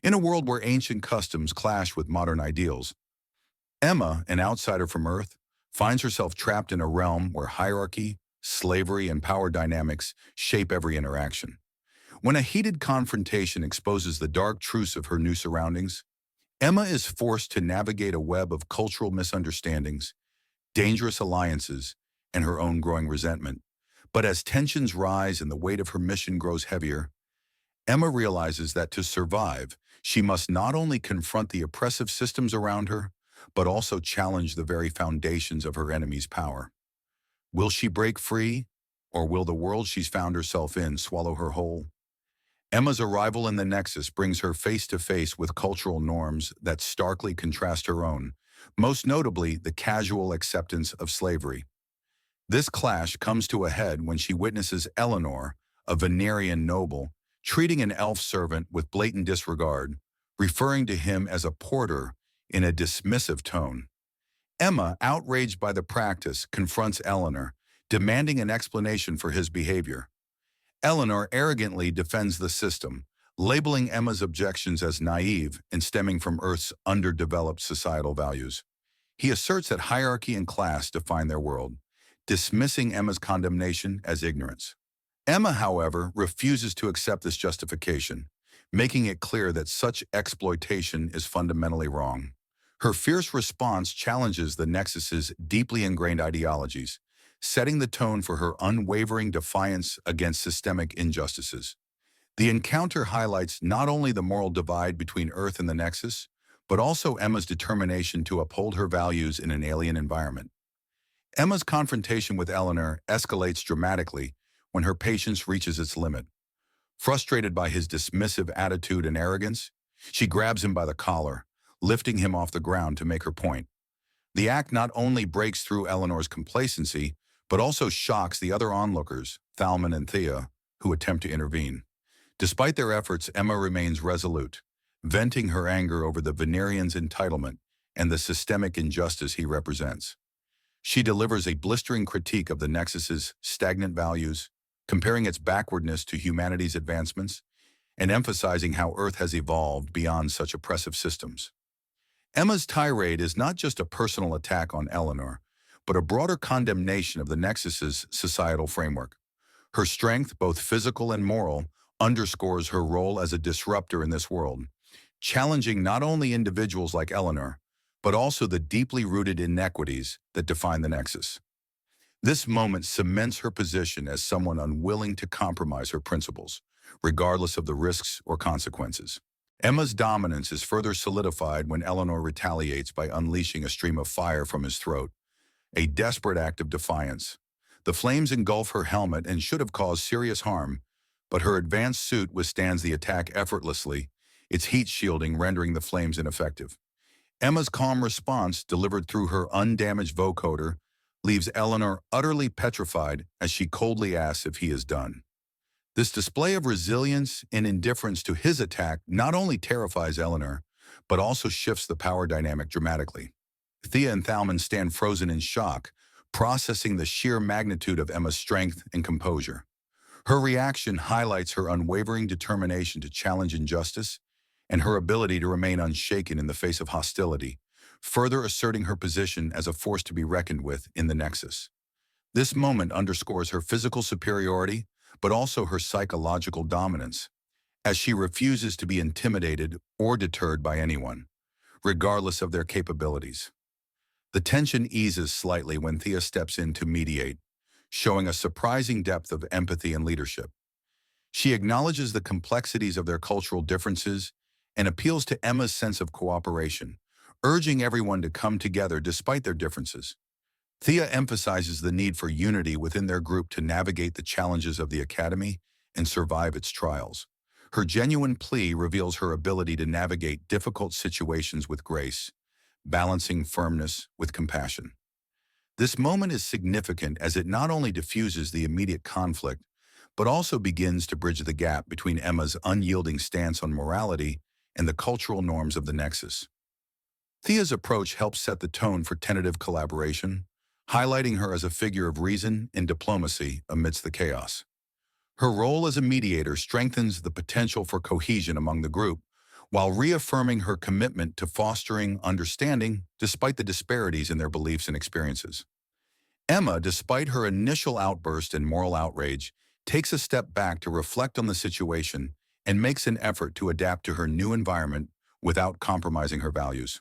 In a world where ancient customs clash with modern ideals, Emma, an outsider from Earth, finds herself trapped in a realm where hierarchy, slavery, and power dynamics shape every interaction. When a heated confrontation exposes the dark truths of her new surroundings, Emma is forced to navigate a web of cultural misunderstandings, dangerous alliances, and her own growing resentment. But as tensions rise and the weight of her mission grows heavier, Emma realizes that to survive, she must not only confront the oppressive systems around her, but also challenge the very foundations of her enemy's power. Will she break free, or will the world she's found herself in swallow her whole? Emma's arrival in the Nexus brings her face to face with cultural norms that starkly contrast her own, most notably the casual acceptance of slavery. This clash comes to a head when she witnesses Elanor, a Venerian noble, treating an elf servant with blatant disregard, referring to him as a porter in a dismissive tone. Emma, outraged by the practice, confronts Elanor, demanding an explanation for his behavior. Elanor arrogantly defends the system, labeling Emma's objections as naive and stemming from Earth's underdeveloped societal values. He asserts that hierarchy and class define their world, dismissing Emma's condemnation as ignorance. Emma, however, refuses to accept this justification, making it clear that such exploitation is fundamentally wrong. Her fierce response challenges the Nexus's deeply ingrained ideologies, setting the tone for her unwavering defiance against systemic injustices. The encounter highlights not only the moral divide between Earth and the Nexus, but also Emma's determination to uphold her values in an alien environment. Emma's confrontation with Elanor escalates dramatically when her patience reaches its limit. Frustrated by his dismissive attitude and arrogance, she grabs him by the collar, lifting him off the ground to make her point. The act not only breaks through Eleanor's complacency, but also shocks the other onlookers, Thalman and Thea, who attempt to intervene. Despite their efforts, Emma remains resolute, venting her anger over the Venerian's entitlement and the systemic injustice he represents. She delivers a blistering critique of the Nexus's stagnant values, comparing its backwardness to humanity's advancements, and emphasizing how Earth has evolved beyond such oppressive systems. Emma's tirade is not just a personal attack on Elanor, but a broader condemnation of the Nexus's societal framework. Her strength, both physical and moral, underscores her role as a disruptor in this world, challenging not only individuals like Elanor, but also the deeply rooted inequities that define the Nexus. This moment cements her position as someone unwilling to compromise her principles, regardless of the risks or consequences. Emma's dominance is further solidified when Elanor retaliates by unleashing a stream of fire from his throat, a desperate act of defiance. The flames engulf her helmet and should have caused serious harm, but her advanced suit withstands the attack effortlessly, its heat shielding rendering the flames ineffective. Emma's calm response, delivered through her undamaged vocoder, leaves Elanor utterly petrified as she coldly asks if he is done. This display of resilience and indifference to his attack not only terrifies Elanor, but also shifts the power dynamic dramatically. Thea and Thalman stand frozen in shock, processing the sheer magnitude of Emma's strength and composure. Her reaction highlights her unwavering determination to challenge injustice and her ability to remain unshaken in the face of hostility, further asserting her position as a force to be reckoned with in the Nexus. This moment underscores her physical superiority, but also her psychological dominance, as she refuses to be intimidated or deterred by anyone, regardless of their capabilities. The tension eases slightly when Thea steps in to mediate, showing a surprising depth of empathy and leadership. She acknowledges the complexities of their cultural differences and appeals to Emma's sense of cooperation, urging everyone to come together despite their differences. Thea emphasizes the need for unity within their group to navigate the challenges of the Academy and survive its trials. Her genuine plea reveals her ability to navigate difficult situations with grace, balancing firmness with compassion. This moment is significant as it not only diffuses the immediate conflict, but also begins to bridge the gap between Emma's unyielding stance on morality and the cultural norms of the Nexus. Thea's approach helps set the tone for tentative collaboration, highlighting her as a figure of reason and diplomacy amidst the chaos. Her role as a mediator strengthens the potential for cohesion among the group, while reaffirming her commitment to fostering understanding despite the disparities in their beliefs and experiences. Emma, despite her initial outburst and moral outrage, takes a step back to reflect on the situation and makes an effort to adapt to her new environment without compromising her values.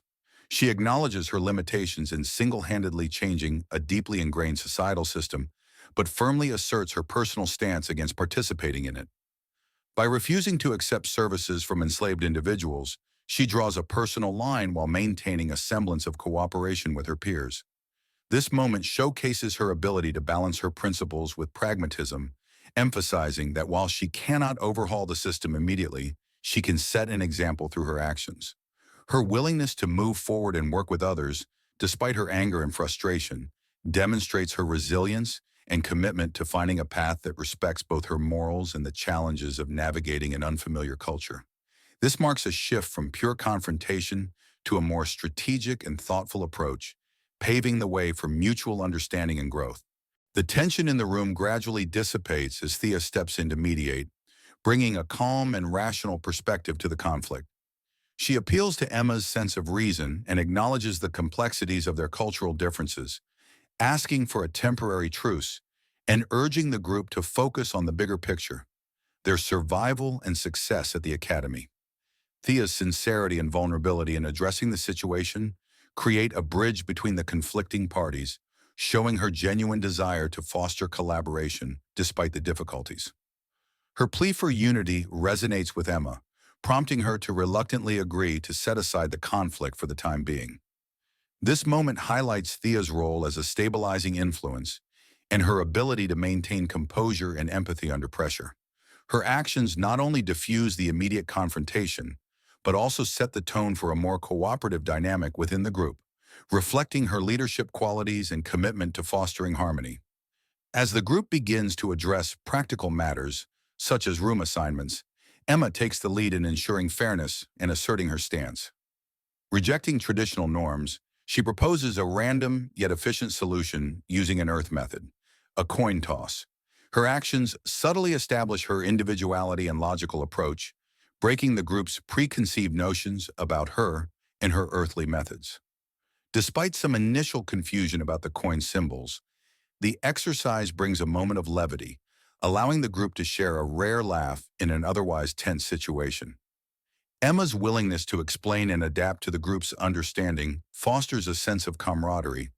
She acknowledges her limitations in single-handedly changing a deeply ingrained societal system, but firmly asserts her personal stance against participating in it. By refusing to accept services from enslaved individuals, she draws a personal line while maintaining a semblance of cooperation with her peers. This moment showcases her ability to balance her principles with pragmatism, emphasizing that while she cannot overhaul the system immediately, she can set an example through her actions. Her willingness to move forward and work with others, despite her anger and frustration, demonstrates her resilience and commitment to finding a path that respects both her morals and the challenges of navigating an unfamiliar culture. This marks a shift from pure confrontation to a more strategic and thoughtful approach, paving the way for mutual understanding and growth. The tension in the room gradually dissipates as Thea steps in to mediate, bringing a calm and rational perspective to the conflict. She appeals to Emma's sense of reason and acknowledges the complexities of their cultural differences, asking for a temporary truce and urging the group to focus on the bigger picture, their survival and success at the academy. Thea's sincerity and vulnerability in addressing the situation create a bridge between the conflicting parties, showing her genuine desire to foster collaboration despite the difficulties. Her plea for unity resonates with Emma, prompting her to reluctantly agree to set aside the conflict for the time being. This moment highlights Thea's role as a stabilizing influence and her ability to maintain composure and empathy under pressure. Her actions not only diffuse the immediate confrontation, but also set the tone for a more cooperative dynamic within the group, reflecting her leadership qualities and commitment to fostering harmony. As the group begins to address practical matters, such as room assignments, Emma takes the lead in ensuring fairness and asserting her stance. Rejecting traditional norms, she proposes a random yet efficient solution using an earth method, a coin toss. Her actions subtly establish her individuality and logical approach, breaking the group's preconceived notions about her and her earthly methods. Despite some initial confusion about the coin symbols, the exercise brings a moment of levity, allowing the group to share a rare laugh in an otherwise tense situation. Emma's willingness to explain and adapt to the group's understanding fosters a sense of camaraderie.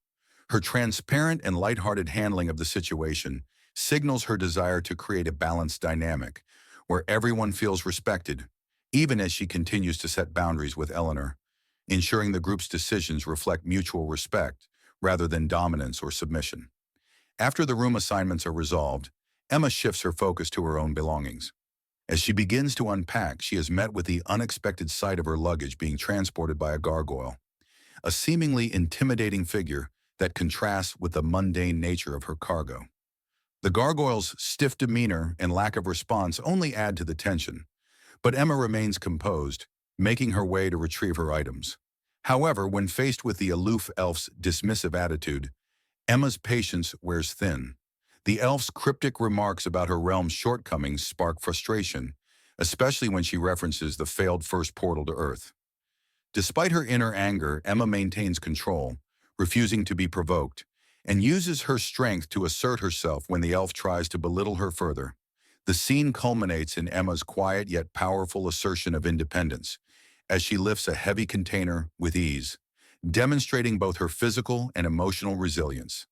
Her transparent and lighthearted handling of the situation signals her desire to create a balanced dynamic where everyone feels respected, even as she continues to set boundaries with Elanor, ensuring the group's decisions reflect mutual respect rather than dominance or submission. After the room assignments are resolved, Emma shifts her focus to her own belongings. As she begins to unpack, she is met with the unexpected sight of her luggage being transported by a gargoyle, a seemingly intimidating figure that contrasts with the mundane nature of her cargo. The gargoyle's stiff demeanor and lack of response only add to the tension, but Emma remains composed, making her way to retrieve her items. However, when faced with the aloof elf's dismissive attitude, Emma's patience wears thin. The elf's cryptic remarks about her realm's shortcomings spark frustration, especially when she references the failed first portal to Earth. Despite her inner anger, Emma maintains control, refusing to be provoked, and uses her strength to assert herself when the elf tries to belittle her further. The scene culminates in Emma's quiet yet powerful assertion of independence, as she lifts a heavy container with ease, demonstrating both her physical and emotional resilience.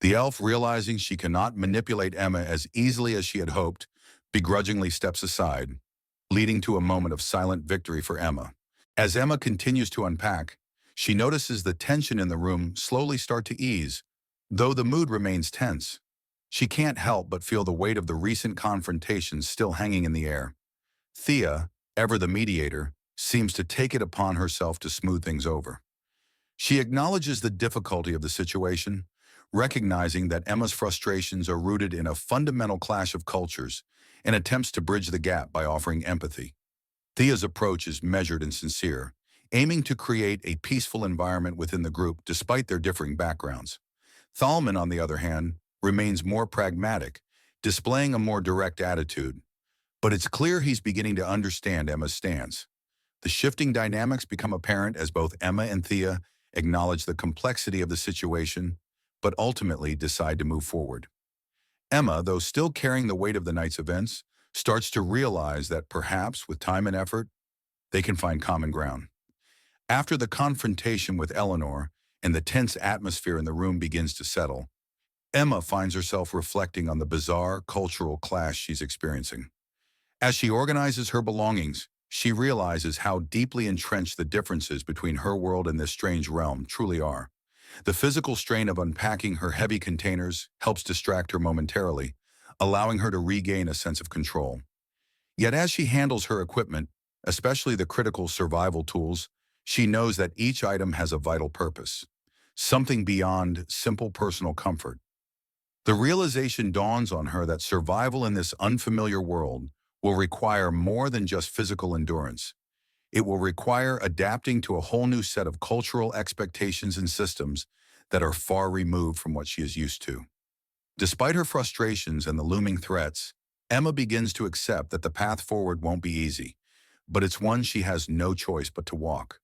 The elf, realizing she cannot manipulate Emma as easily as she had hoped, begrudgingly steps aside, leading to a moment of silent victory for Emma. As Emma continues to unpack, she notices the tension in the room slowly start to ease, though the mood remains tense. She can't help but feel the weight of the recent confrontations still hanging in the air. Thea, ever the mediator, seems to take it upon herself to smooth things over. She acknowledges the difficulty of the situation, recognizing that Emma's frustrations are rooted in a fundamental clash of cultures, and attempts to bridge the gap by offering empathy. Thea's approach is measured and sincere, aiming to create a peaceful environment within the group despite their differing backgrounds. Thalman, on the other hand, remains more pragmatic, displaying a more direct attitude. But it's clear he's beginning to understand Emma's stance. The shifting dynamics become apparent as both Emma and Thea acknowledge the complexity of the situation, but ultimately decide to move forward. Emma, though still carrying the weight of the night's events, starts to realize that perhaps, with time and effort, they can find common ground. After the confrontation with Elanor and the tense atmosphere in the room begins to settle, Emma finds herself reflecting on the bizarre cultural clash she's experiencing. As she organizes her belongings, she realizes how deeply entrenched the differences between her world and this strange realm truly are. The physical strain of unpacking her heavy containers helps distract her momentarily, allowing her to regain a sense of control. Yet as she handles her equipment, especially the critical survival tools, she knows that each item has a vital purpose, something beyond simple personal comfort. The realization dawns on her that survival in this unfamiliar world will require more than just physical endurance. It will require adapting to a whole new set of cultural expectations and systems that are far removed from what she is used to. Despite her frustrations and the looming threats, Emma begins to accept that the path forward won't be easy, but it's one she has no choice but to walk.